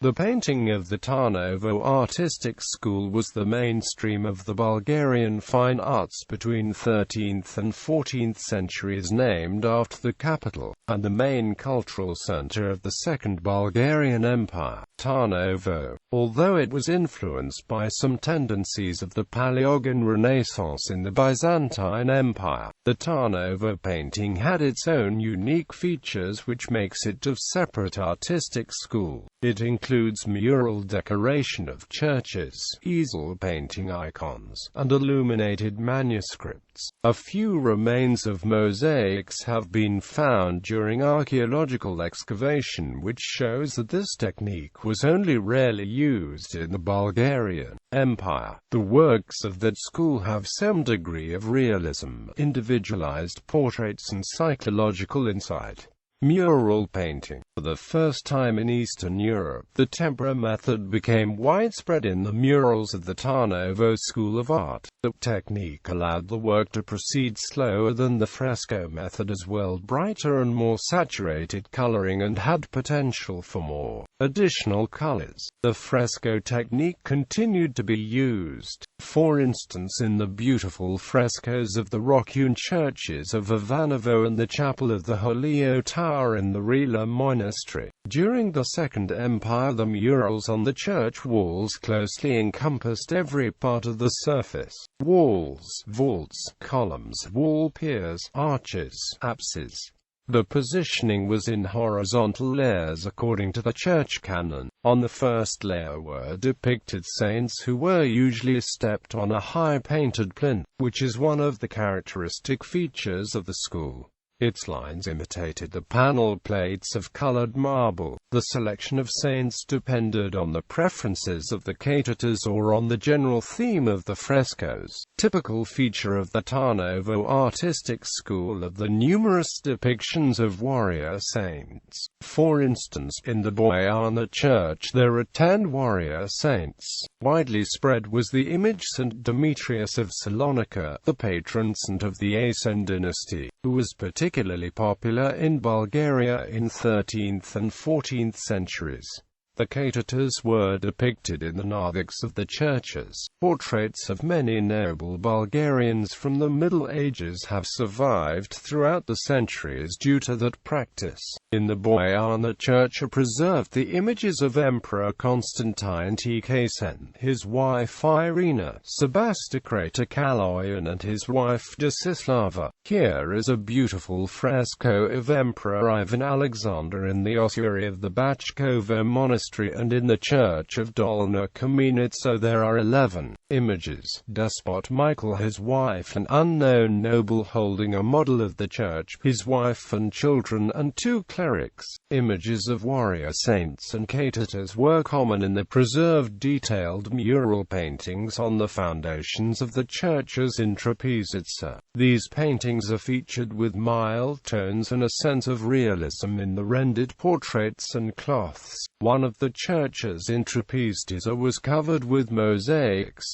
The painting of the Tarnovo Artistic School was the mainstream of the Bulgarian fine arts between 13th and 14th centuries, named after the capital, and the main cultural center of the Second Bulgarian Empire, Tarnovo. Although it was influenced by some tendencies of the Palaeogan Renaissance in the Byzantine Empire, the Tarnovo painting had its own unique features which makes it a separate artistic school. It includes mural decoration of churches, easel painting icons, and illuminated manuscripts. A few remains of mosaics have been found during archaeological excavation, which shows that this technique was only rarely used in the Bulgarian Empire. The works of that school have some degree of realism, individualized portraits and psychological insight. Mural painting. For the first time in Eastern Europe, the tempera method became widespread in the murals of the Tarnovo School of Art. The technique allowed the work to proceed slower than the fresco method, as well brighter and more saturated coloring, and had potential for more additional colors. The fresco technique continued to be used, for instance in the beautiful frescoes of the rock-hewn churches of Ivanovo and the chapel of the Holio Tower in the Rila Monastery. During the Second Empire, the murals on the church walls closely encompassed every part of the surface: walls, vaults, columns, wall piers, arches, apses. The positioning was in horizontal layers according to the church canon. On the first layer were depicted saints who were usually stepped on a high painted plinth, which is one of the characteristic features of the school. Its lines imitated the panel plates of colored marble. The selection of saints depended on the preferences of the catetors or on the general theme of the frescoes. Typical feature of the Tarnovo Artistic School are the numerous depictions of warrior saints. For instance, in the Bojana Church there are 10 warrior saints. Widely spread was the image St. Demetrius of Salonika, the patron saint of the Asen dynasty, who was particularly popular in Bulgaria in 13th and 14th centuries. The catetors were depicted in the narthex of the churches. Portraits of many noble Bulgarians from the Middle Ages have survived throughout the centuries due to that practice. In the Bojana Church are preserved the images of Emperor Constantine Tkasen, his wife Irina, Sebastocrator Kaloyan and his wife Desislava. Here is a beautiful fresco of Emperor Ivan Alexander in the ossuary of the Bachkovo Monastery, and in the church of Dolna Kamenitsa there are 11 images. Despot Michael, his wife, an unknown noble holding a model of the church, his wife and children, and 2 clerics. Images of warrior saints and catetors were common in the preserved detailed mural paintings on the foundations of the churches in Trapezitsa. These paintings are featured with mild tones and a sense of realism in the rendered portraits and cloths. One of the churches in Trapezitsa was covered with mosaics.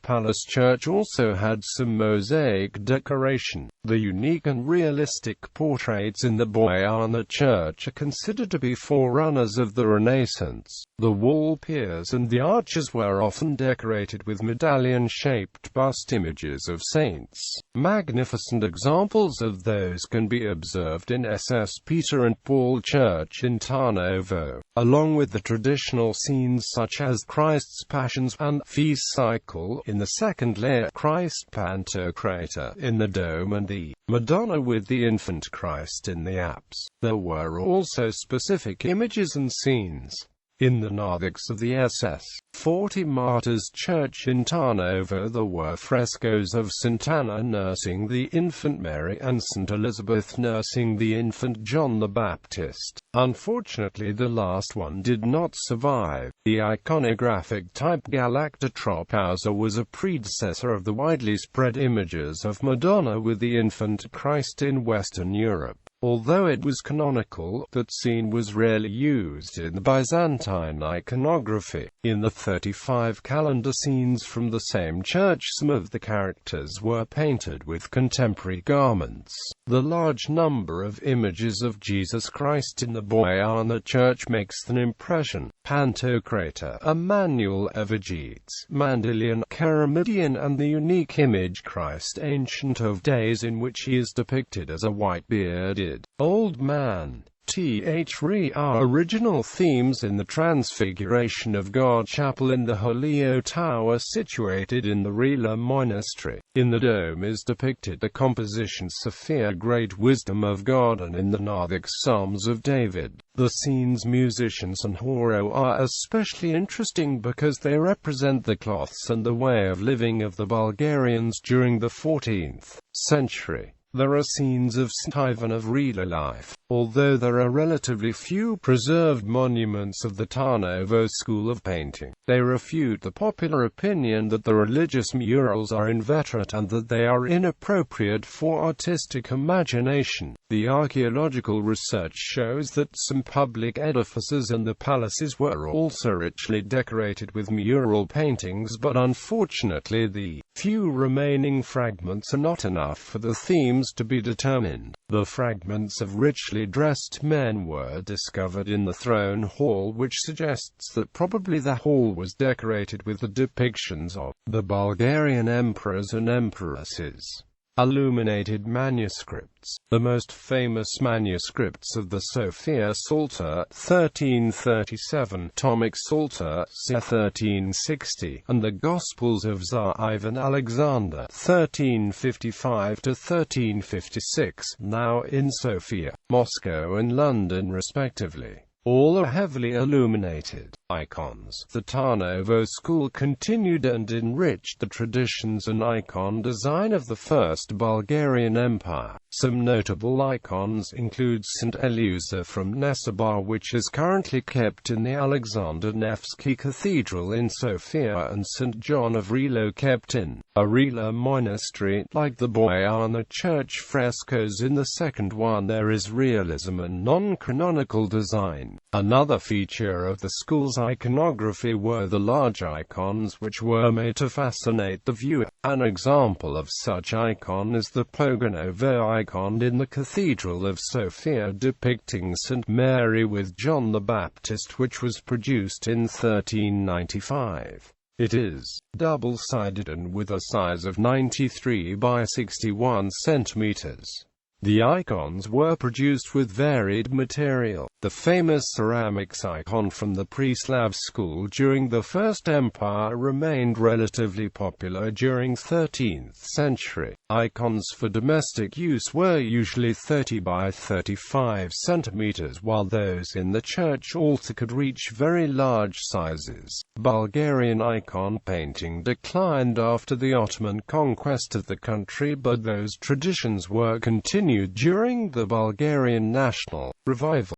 Palace Church also had some mosaic decoration. The unique and realistic portraits in the Bojana Church are considered to be forerunners of the Renaissance. The wall piers and the arches were often decorated with medallion-shaped bust images of saints. Magnificent examples of those can be observed in SS Peter and Paul Church in Tarnovo, along with the traditional scenes such as Christ's Passions and Feast Cycle in the second layer, Christ Pantocrator in the dome, and the Madonna with the infant Christ in the apse. There were also specific images and scenes in the narthex of the SS 40 Martyrs Church in Tarnovo. There were frescoes of St. Anna nursing the infant Mary and St. Elizabeth nursing the infant John the Baptist. Unfortunately, the last one did not survive. The iconographic type Galactotropausa was a predecessor of the widely spread images of Madonna with the infant Christ in Western Europe. Although it was canonical, that scene was rarely used in the Byzantine iconography. In the 35 calendar scenes from the same church, some of the characters were painted with contemporary garments. The large number of images of Jesus Christ in the Boiana church makes an impression. Pantocrator, Emmanuel Evergetes, Mandylion, Keramidion, and the unique image Christ Ancient of Days, in which he is depicted as a white-bearded old man. Are original themes in the Transfiguration of God Chapel in the Holio Tower situated in the Rila Monastery. In the dome is depicted the composition Sophia, Great Wisdom of God, and in the Narthex Psalms of David. The scenes, musicians and horo are especially interesting because they represent the cloths and the way of living of the Bulgarians during the 14th century. There are scenes of St. Ivan of Rila life. Although there are relatively few preserved monuments of the Tarnovo school of painting, they refute the popular opinion that the religious murals are inveterate and that they are inappropriate for artistic imagination. The archaeological research shows that some public edifices and the palaces were also richly decorated with mural paintings, but unfortunately the few remaining fragments are not enough for the themes to be determined. The fragments of richly dressed men were discovered in the throne hall, which suggests that probably the hall was decorated with the depictions of the Bulgarian emperors and empresses. Illuminated manuscripts. The most famous manuscripts of the Sophia Psalter, 1337, Tomic Psalter, c. 1360, and the Gospels of Tsar Ivan Alexander, 1355–1356, now in Sofia, Moscow and London respectively. All are heavily illuminated icons. The Tarnovo school continued and enriched the traditions and icon design of the First Bulgarian Empire. Some notable icons include St. Eleusa from Nesebar, which is currently kept in the Alexander Nevsky Cathedral in Sofia, and St. John of Rilo, kept in a Rila monastery. Like the Boiana church frescoes in the second one, there is realism and non-canonical design. Another feature of the school's iconography were the large icons, which were made to fascinate the viewer. An example of such icon is the Poganovo icon in the Cathedral of Sofia depicting St. Mary with John the Baptist, which was produced in 1395. It is double-sided and with a size of 93 by 61 centimeters. The icons were produced with varied material. The famous ceramics icon from the Preslav school during the First Empire remained relatively popular during 13th century. Icons for domestic use were usually 30 by 35 centimeters, while those in the church altar could reach very large sizes. Bulgarian icon painting declined after the Ottoman conquest of the country, but those traditions were continued during the Bulgarian national revival.